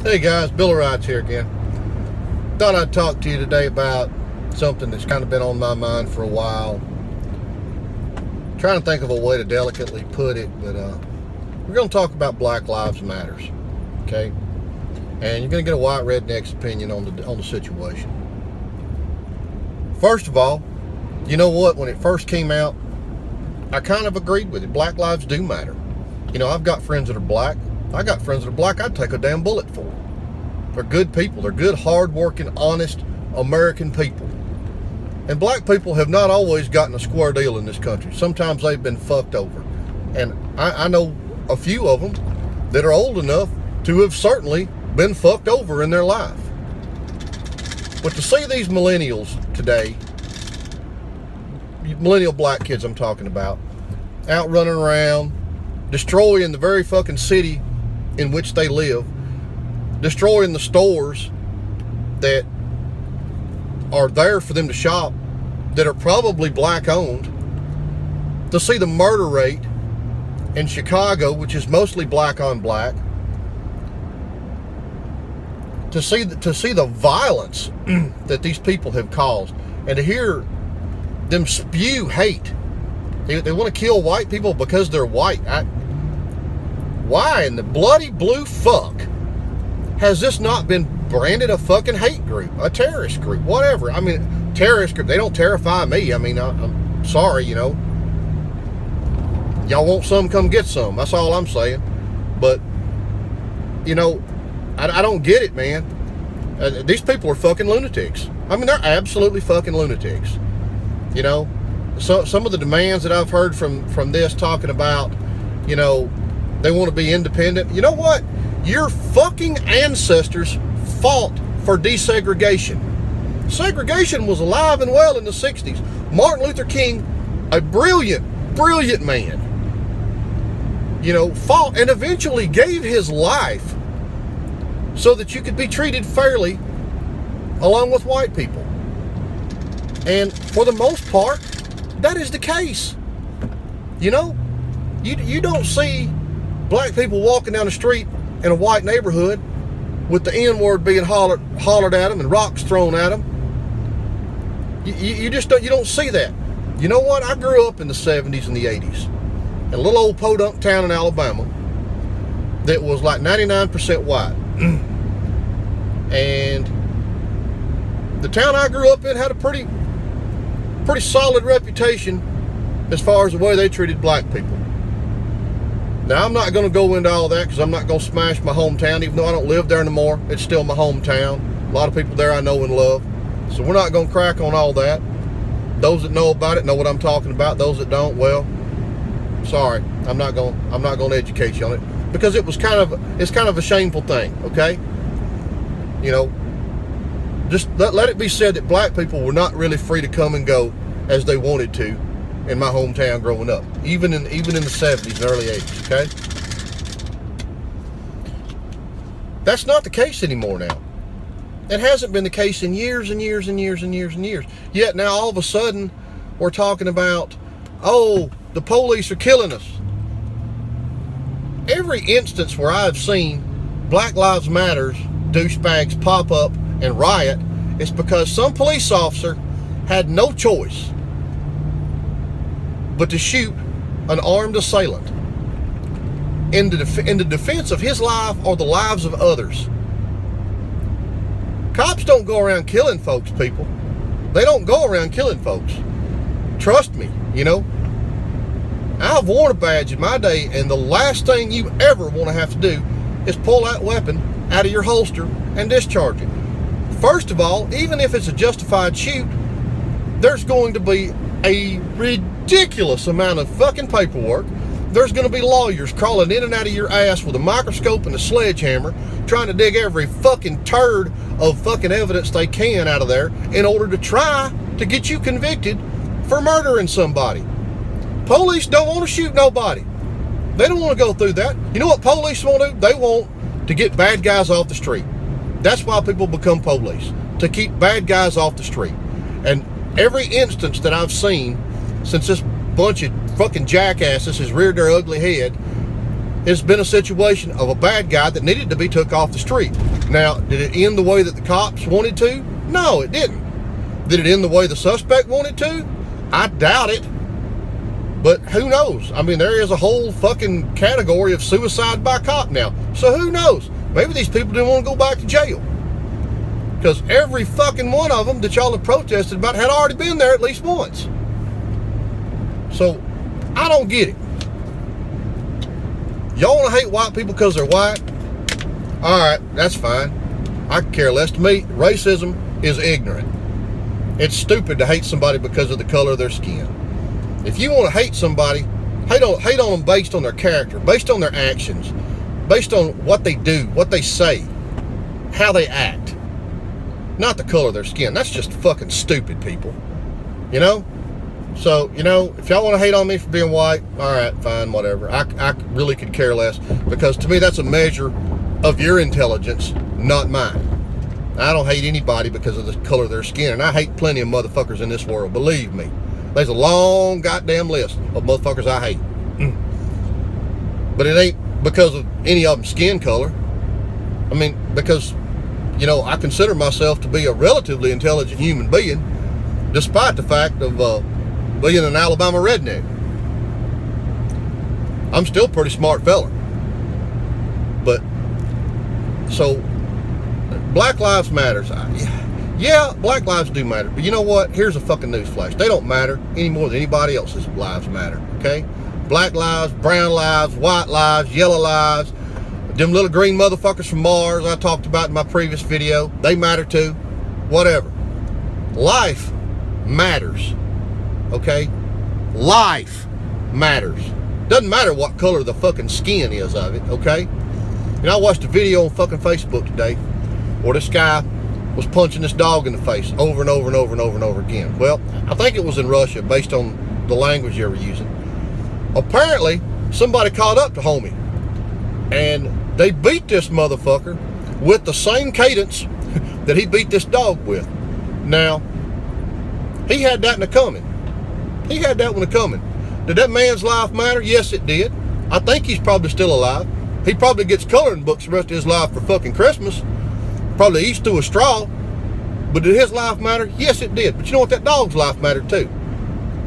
Hey guys, Bill Rides here again. Thought I'd talk to you today about something that's kind of been on my mind for a while. Trying to think of a way to delicately put it, but we're going to talk about Black Lives Matters, okay? And you're going to get a white redneck's opinion on the situation. First of all, you know what? When it first came out, I kind of agreed with it. Black lives do matter. You know, I've got friends that are black. I got friends that are black I'd take a damn bullet for. They're good people. They're good, hard-working, honest American people. And black people have not always gotten a square deal in this country. Sometimes they've been fucked over. And I know a few of them that are old enough to have certainly been fucked over in their life. But to see these millennials today, millennial black kids I'm talking about, out running around, destroying the very fucking city in which they live, destroying the stores that are there for them to shop that are probably black owned, to see the murder rate in Chicago, which is mostly black on black, to see the violence that these people have caused, and to hear them spew hate. They want to kill white people because they're white. Why in the bloody blue fuck has this not been branded a fucking hate group, a terrorist group, whatever? I mean, terrorist group, they don't terrify me. I mean, I'm sorry, you know. Y'all want some, come get some. That's all I'm saying. But, you know, I don't get it, man. These people are fucking lunatics. I mean, they're absolutely fucking lunatics. You know, so some of the demands that I've heard from this talking about, you know, they want to be independent. You know what? Your fucking ancestors fought for desegregation. Segregation was alive and well in the 60s. Martin Luther King, a brilliant man, you know, fought and eventually gave his life so that you could be treated fairly along with white people. And for the most part, that is the case. You know, you don't see black people walking down the street in a white neighborhood with the N-word being hollered at them and rocks thrown at them. You just don't see that. You know what? I grew up in the 70s and the 80s in a little old podunk town in Alabama that was like 99% white. And the town I grew up in had a pretty solid reputation as far as the way they treated black people. Now, I'm not going to go into all that because I'm not going to smash my hometown, even though I don't live there anymore. It's still my hometown. A lot of people there I know and love. So we're not going to crack on all that. Those that know about it know what I'm talking about. Those that don't, well, sorry. I'm not going to educate you on it because it's kind of a shameful thing, okay? You know, just let it be said that black people were not really free to come and go as they wanted to in my hometown growing up, even in the 70s and early 80s, okay? That's not the case anymore now. It hasn't been the case in years and years and years and years and years. Yet now all of a sudden we're talking about, oh, the police are killing us. Every instance where I've seen Black Lives Matters douchebags pop up and riot, it's because some police officer had no choice but to shoot an armed assailant in the defense of his life or the lives of others. Cops don't go around killing folks, people. They don't go around killing folks. Trust me, you know. I've worn a badge in my day, and the last thing you ever want to have to do is pull that weapon out of your holster and discharge it. First of all, even if it's a justified shoot, there's going to be a ridiculous amount of fucking paperwork. There's going to be lawyers crawling in and out of your ass with a microscope and a sledgehammer trying to dig every fucking turd of fucking evidence they can out of there in order to try to get you convicted for murdering somebody. Police don't want to shoot nobody. They don't want to go through that. You know what police want to do? They want to get bad guys off the street. That's why people become police, to keep bad guys off the street. And every instance that I've seen since this bunch of fucking jackasses has reared their ugly head, it's been a situation of a bad guy that needed to be took off the street. Now, did it end the way that the cops wanted to? No, it didn't. Did it end the way the suspect wanted to? I doubt it. But who knows? I mean, there is a whole fucking category of suicide by cop now. So who knows? Maybe these people didn't want to go back to jail. Because every fucking one of them that y'all have protested about had already been there at least once. So, I don't get it. Y'all want to hate white people because they're white? Alright, that's fine. I could care less. To me, racism is ignorant. It's stupid to hate somebody because of the color of their skin. If you want to hate somebody, hate on them based on their character, based on their actions, based on what they do, what they say, how they act. Not the color of their skin. That's just fucking stupid, people. You know? So, you know, if y'all want to hate on me for being white, alright, fine, whatever. I really could care less, because to me that's a measure of your intelligence, not mine. I don't hate anybody because of the color of their skin, and I hate plenty of motherfuckers in this world, believe me. There's a long goddamn list of motherfuckers I hate. But it ain't because of any of them skin color. I mean, because, you know, I consider myself to be a relatively intelligent human being, despite the fact of being an Alabama redneck. I'm still a pretty smart fella. But, so, Black Lives Matters. Yeah, black lives do matter. But you know what? Here's a fucking newsflash. They don't matter any more than anybody else's lives matter, okay? Black lives, brown lives, white lives, yellow lives, them little green motherfuckers from Mars I talked about in my previous video, they matter too. Whatever. Life matters, okay? Life matters. Doesn't matter what color the fucking skin is of it, okay? You know, I watched a video on fucking Facebook today where this guy was punching this dog in the face over and over and over and over and over again. Well, I think it was in Russia, based on the language they were using. Apparently, somebody caught up to homie, and they beat this motherfucker with the same cadence that he beat this dog with. Now, he had that in the coming. He had that one in the coming. Did that man's life matter? Yes, it did. I think he's probably still alive. He probably gets coloring books the rest of his life for fucking Christmas. Probably eats through a straw. But did his life matter? Yes, it did. But you know what? That dog's life mattered too.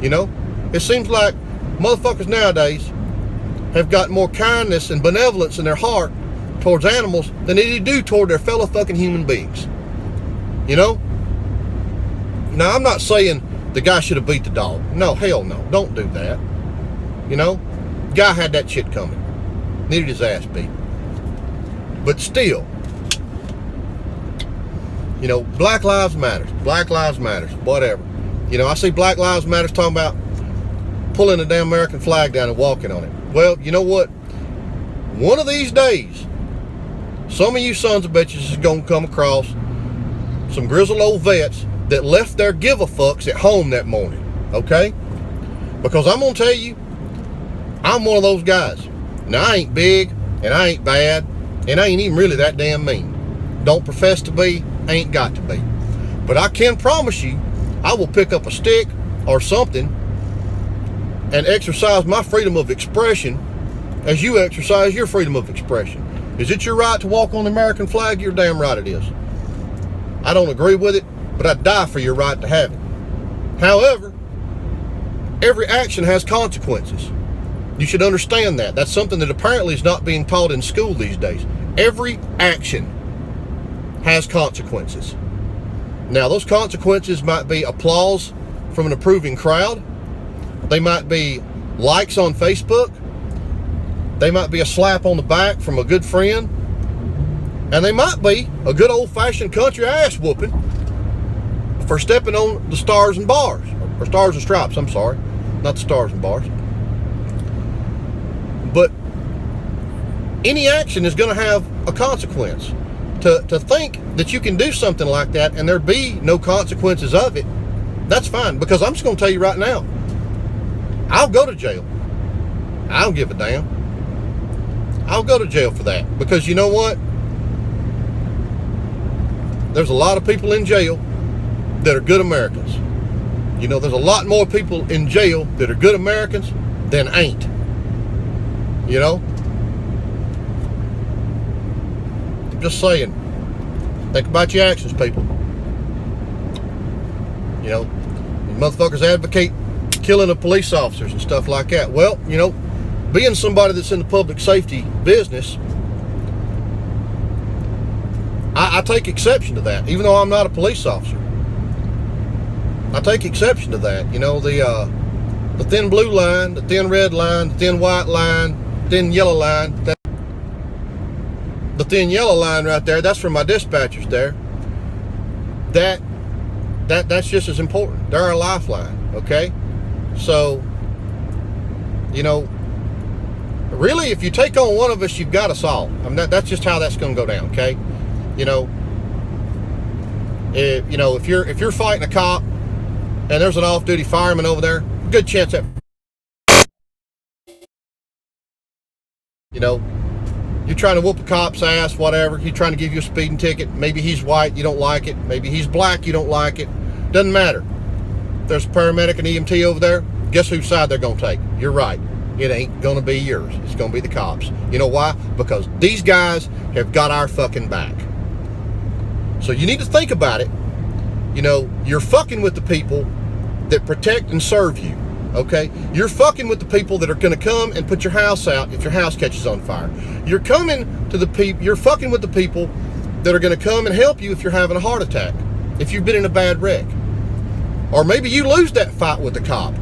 You know? It seems like motherfuckers nowadays have got more kindness and benevolence in their heart towards animals than they do toward their fellow fucking human beings. You know? Now, I'm not saying the guy should have beat the dog. No, hell no. Don't do that. You know? Guy had that shit coming. Needed his ass beat. But still, you know, Black Lives Matter. Black Lives Matter. Whatever. You know, I see Black Lives Matter talking about pulling the damn American flag down and walking on it. Well, you know what? One of these days, some of you sons of bitches is going to come across some grizzled old vets that left their give-a-fucks at home that morning. Okay? Because I'm going to tell you, I'm one of those guys. Now, I ain't big, and I ain't bad, and I ain't even really that damn mean. Don't profess to be, ain't got to be. But I can promise you, I will pick up a stick or something and exercise my freedom of expression as you exercise your freedom of expression. Is it your right to walk on the American flag? You're damn right it is. I don't agree with it, but I'd die for your right to have it. However, every action has consequences. You should understand that. That's something that apparently is not being taught in school these days. Every action has consequences. Now, those consequences might be applause from an approving crowd. They might be likes on Facebook. They might be a slap on the back from a good friend. And they might be a good old-fashioned country ass whooping for stepping on the stars and bars. Or stars and stripes, I'm sorry. Not the stars and bars. But any action is going to have a consequence. To think that you can do something like that and there be no consequences of it, that's fine. Because I'm just going to tell you right now, I'll go to jail. I don't give a damn. I'll go to jail for that. Because you know what? There's a lot of people in jail that are good Americans. You know, there's a lot more people in jail that are good Americans than ain't. You know? Just saying. Think about your actions, people. You know, these motherfuckers advocate killing of police officers and stuff like that. Well, you know, being somebody that's in the public safety business, I take exception to that, even though I'm not a police officer. I take exception to that. You know, the thin blue line, the thin red line, the thin white line, thin yellow line. The thin yellow line right there, that's for my dispatchers there. That's just as important. They're our lifeline, okay? So, you know, really, if you take on one of us, you've got us all. I mean, that's just how that's going to go down, okay? You know, if you're fighting a cop and there's an off-duty fireman over there, good chance that, you know, you're trying to whoop a cop's ass, whatever. He's trying to give you a speeding ticket. Maybe he's white, you don't like it. Maybe he's black, you don't like it. Doesn't matter. There's a paramedic and EMT over there. Guess whose side they're going to take? You're right. It ain't going to be yours. It's going to be the cops. You know why? Because these guys have got our fucking back. So you need to think about it. You know, you're fucking with the people that protect and serve you. Okay? You're fucking with the people that are going to come and put your house out if your house catches on fire. You're fucking with the people that are going to come and help you if you're having a heart attack, if you've been in a bad wreck. Or maybe you lose that fight with the cop.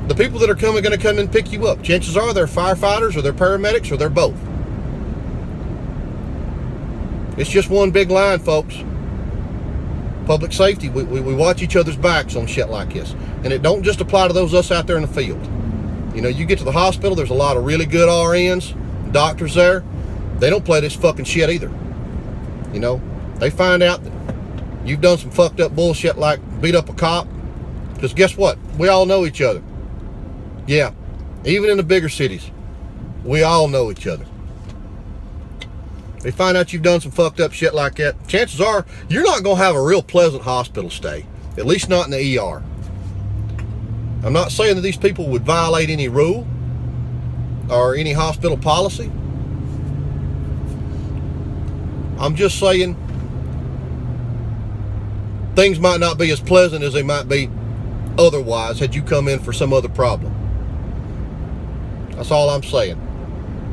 The people that are going to come and pick you up, chances are they're firefighters or they're paramedics or they're both. It's just one big line, folks. Public safety, we watch each other's backs on shit like this. And it don't just apply to those us out there in the field. You know, you get to the hospital, there's a lot of really good RNs, doctors there. They don't play this fucking shit either. You know, they find out that you've done some fucked up bullshit like beat up a cop. Because guess what? We all know each other. Yeah, even in the bigger cities, we all know each other. They find out you've done some fucked up shit like that, chances are you're not going to have a real pleasant hospital stay, at least not in the ER. I'm not saying that these people would violate any rule or any hospital policy. I'm just saying things might not be as pleasant as they might be otherwise had you come in for some other problem. That's all I'm saying.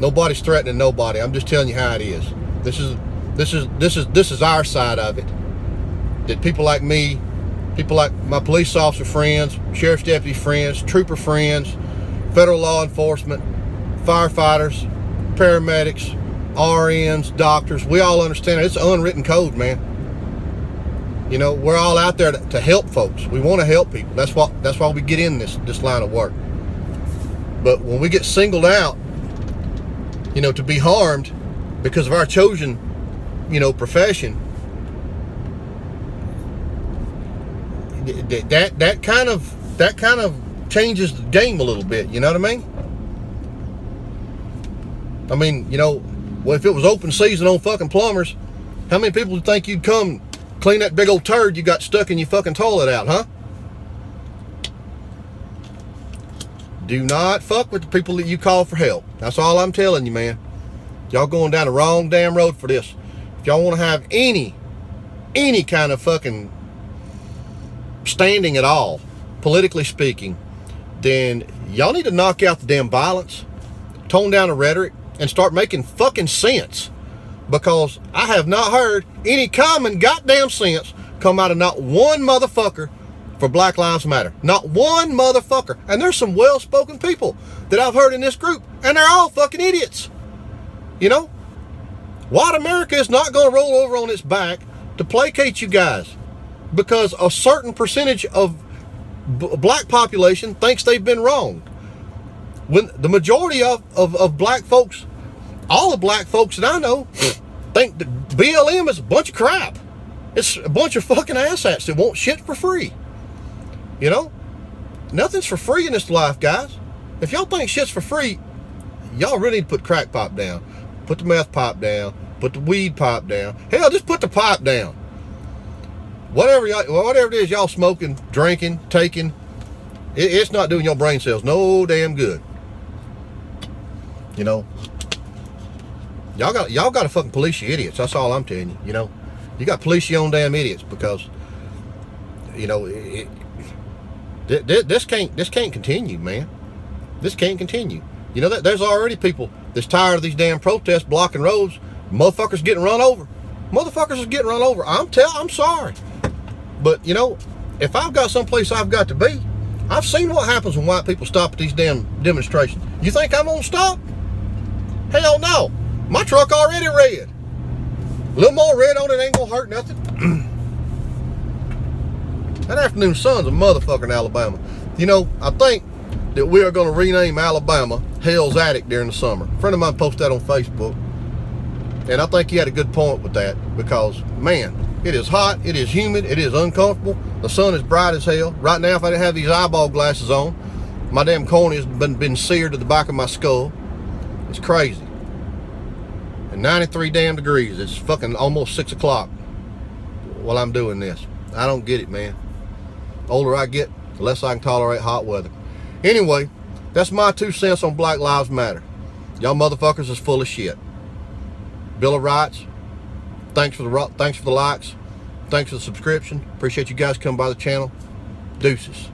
Nobody's threatening nobody. I'm just telling you how it is. This is our side of it. That people like me, people like my police officer friends, sheriff's deputy friends, trooper friends, federal law enforcement, firefighters, paramedics, RNs, doctors, we all understand it. It's an unwritten code, man. You know, we're all out there to help folks. We want to help people. That's why we get in this line of work. But when we get singled out, you know, to be harmed because of our chosen, you know, profession, that kind of changes the game a little bit. You know what I mean? I mean, you know, well, if it was open season on fucking plumbers, how many people would think you'd come clean that big old turd you got stuck in your fucking toilet out, huh? Do not fuck with the people that you call for help. That's all I'm telling you, man. Y'all going down the wrong damn road for this. If y'all want to have any kind of fucking standing at all, politically speaking, then y'all need to knock out the damn violence, tone down the rhetoric, and start making fucking sense. Because I have not heard any common goddamn sense come out of not one motherfucker for Black Lives Matter. Not one motherfucker. And there's some well-spoken people that I've heard in this group, and they're all fucking idiots. You know? White America is not going to roll over on its back to placate you guys because a certain percentage of black population thinks they've been wronged. When the majority of black folks, all the black folks that I know, think that BLM is a bunch of crap. It's a bunch of fucking asshats that want shit for free. You know? Nothing's for free in this life, guys. If y'all think shit's for free, y'all really need to put crack pipe down. Put the meth pipe down. Put the weed pipe down. Hell, just put the pipe down. Whatever it is y'all smoking, drinking, taking, it's not doing your brain cells no damn good. You know? Y'all got to fucking police you idiots. That's all I'm telling you. You know, you got to police your own damn idiots, because you know this can't continue, man. This can't continue. You know that there's already people that's tired of these damn protests blocking roads. Motherfuckers getting run over. Motherfuckers is getting run over. I'm sorry, but you know, if I've got someplace I've got to be, I've seen what happens when white people stop at these damn demonstrations. You think I'm gonna stop? Hell no. My truck already red. A little more red on it ain't gonna hurt nothing. That afternoon sun's a motherfucker in Alabama. You know, I think that we are going to rename Alabama Hell's Attic during the summer. A friend of mine posted that on Facebook, and I think he had a good point with that, because, man, it is hot, it is humid, it is uncomfortable. The sun is bright as hell. Right now, if I didn't have these eyeball glasses on, my damn cornea has been seared to the back of my skull. It's crazy. And 93 damn degrees. It's fucking almost 6 o'clock while I'm doing this. I don't get it, man. The older I get, the less I can tolerate hot weather. Anyway, that's my 2 cents on Black Lives Matter. Y'all motherfuckers is full of shit. Bill of Rights. Thanks for the likes. Thanks for the subscription. Appreciate you guys coming by the channel. Deuces.